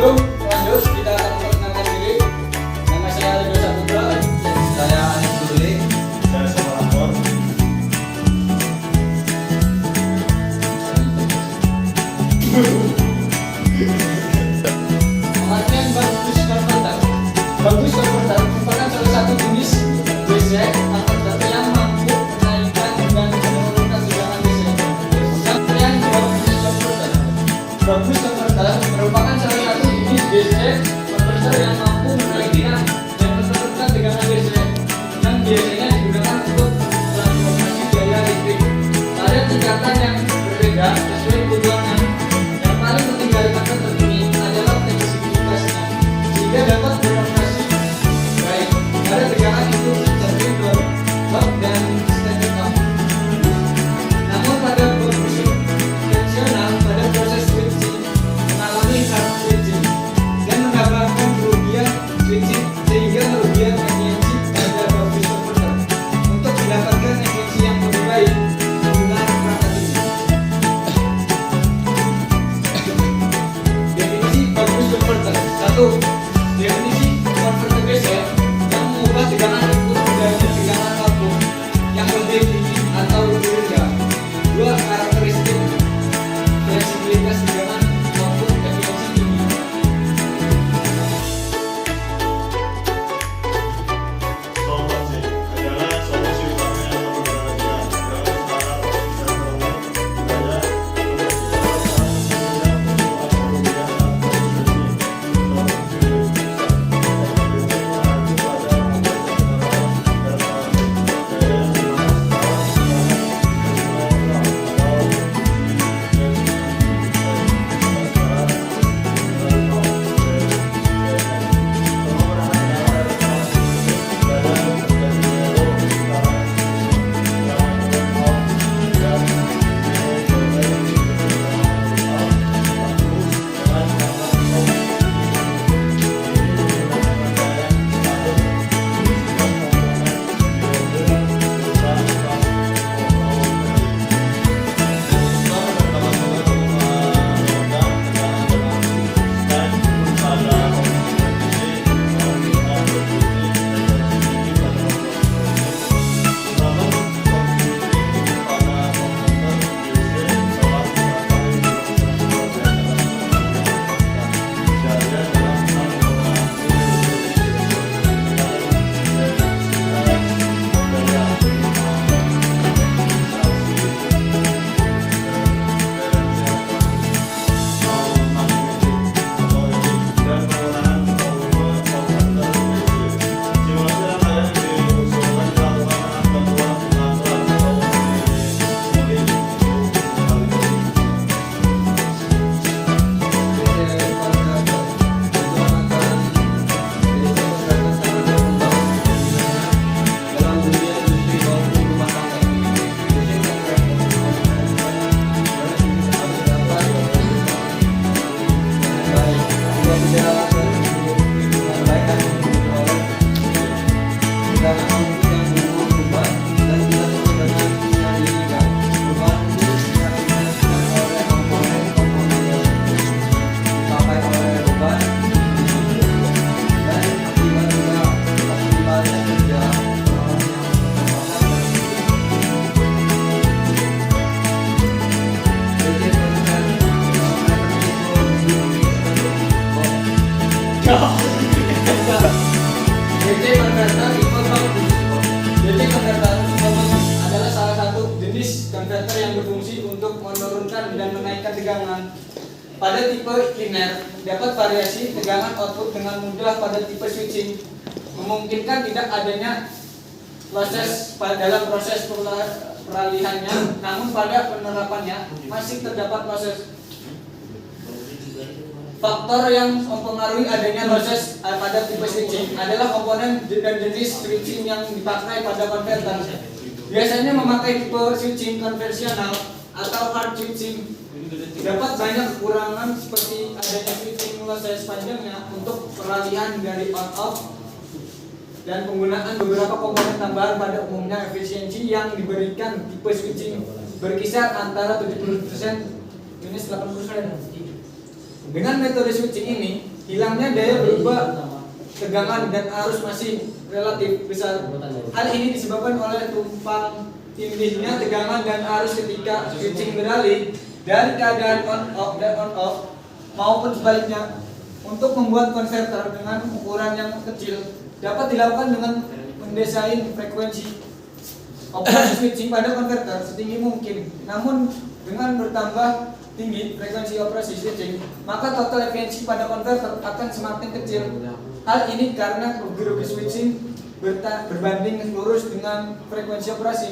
Sebelum lanjut, kita akan memperkenalkan diri. Nama saya Ridho Saputra. Saya Anis Duli. Saya sama lapor. Pengertian bagus konverter. Bagus konverter merupakan salah satu jenis DC konverter yang mampu menaikkan dan menurunkan tegangan DC. Pengertian bagus konverter. Bagus konverter merupakan salah satu jenis DC konverter yang mampu menaikkan dan menurunkan tegangan DC yang biasanya digunakan untuk transformasi daya listrik pada tingkatan yang berbeda sesuai kebutuhan. Yang paling penting dari konverter ini adalah fleksibilitasnya, sehingga dapat beroperasi baik pada tegangan itu seperti block dan standing up. Namun pada kondisi konvensional, pada proses switching mengalami hard switching dan mendapatkan kerugian switching sehingga kerugian efisiensi pada bagus konverter. Untuk mendapatkan efisiensi yang lebih baik menggunakan perangkat ini. Definisi bagus konverter. 1. Definisi konverter DC yang mengubah tegangan input menjadi tegangan output yang lebih tinggi atau lebih rendah. 2. Karakteristik fleksibilitas tegangan output efisiensi tinggi. Solusi adalah solusi utama yang memperolehkan tegangan setara bisa terukur pada DC converter equal bagus. DC converter adalah salah satu jenis converter yang berfungsi untuk menurunkan dan menaikkan tegangan. Pada tipe linear dapat variasi tegangan output dengan mudah. Pada tipe switching memungkinkan tidak adanya losses dalam proses peralihannya, namun pada penerapannya masih terdapat losses. Faktor yang mempengaruhi adanya losses pada tipe switching adalah komponen dan jenis switching yang dipakai pada konverter. Biasanya memakai tipe switching konvensional atau hard switching. Dapat banyak kekurangan seperti adanya switching losses panjangnya untuk peralihan dari on-off dan penggunaan beberapa komponen tambahan. Pada umumnya efisiensi yang diberikan tipe switching berkisar antara 70% minus 80%. Dengan metode switching ini hilangnya daya berubah tegangan dan arus masih relatif besar. Hal ini disebabkan oleh tumpang tindihnya tegangan dan arus ketika switching beralih dari keadaan on off dan on off maupun sebaliknya. Untuk membuat konverter dengan ukuran yang kecil dapat dilakukan dengan mendesain frekuensi operasi switching pada konverter setinggi mungkin. Namun dengan bertambah tinggi frekuensi operasi switching, maka total efisiensi pada konverter akan semakin kecil. Hal ini karena rugi-rugi switching berbanding lurus dengan frekuensi operasi.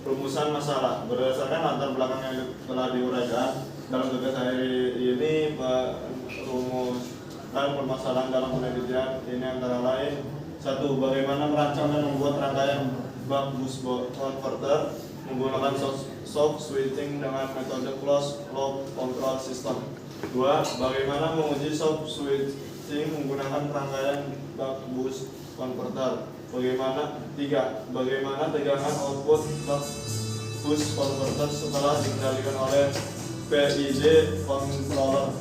Rumusan masalah berdasarkan latar belakang yang telah diuraikan dalam tugas hari ini, rumus dan permasalahan dalam penelitian ini antara lain: 1. Bagaimana merancang dan membuat rangkaian buck boost converter menggunakan soft switching dengan metode closed loop control system. 2. Bagaimana menguji soft switching menggunakan rangkaian buck boost converter. 3. Bagaimana tegangan output buck boost converter setelah dikendalikan oleh PID controller.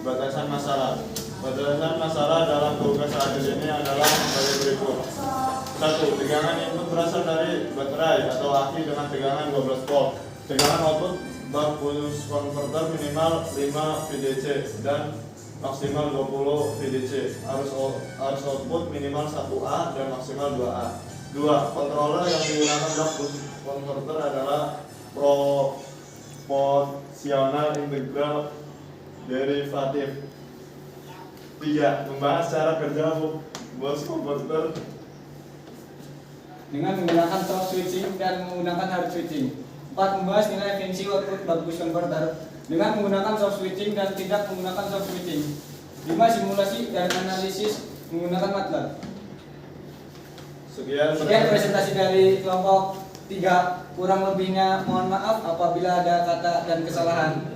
Batasan masalah. Batasan masalah dalam tugas hadir ini adalah sebagai berikut. 1. Tegangan input berasal dari baterai atau aki dengan tegangan 12 volt. Tegangan output buck boost converter minimal 5 VDC dan maksimal 20 VDC. Arus output minimal 1A dan maksimal 2A. 2. Controller yang digunakan buck boost converter adalah proporsional integral derivatif. 3. Membahas cara kerja boost converter Dengan menggunakan soft switching dan menggunakan hard switching. 4. Membahas nilai efisiensi output buck boost converter dengan menggunakan soft switching dan tidak menggunakan soft switching. 5. Simulasi dan analisis menggunakan MATLAB. Sekian Presentasi dari kelompok 3. Kurang lebihnya mohon maaf apabila ada kata dan kesalahan.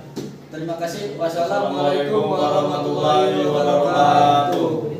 Terima kasih. Wassalamualaikum warahmatullahi wabarakatuh.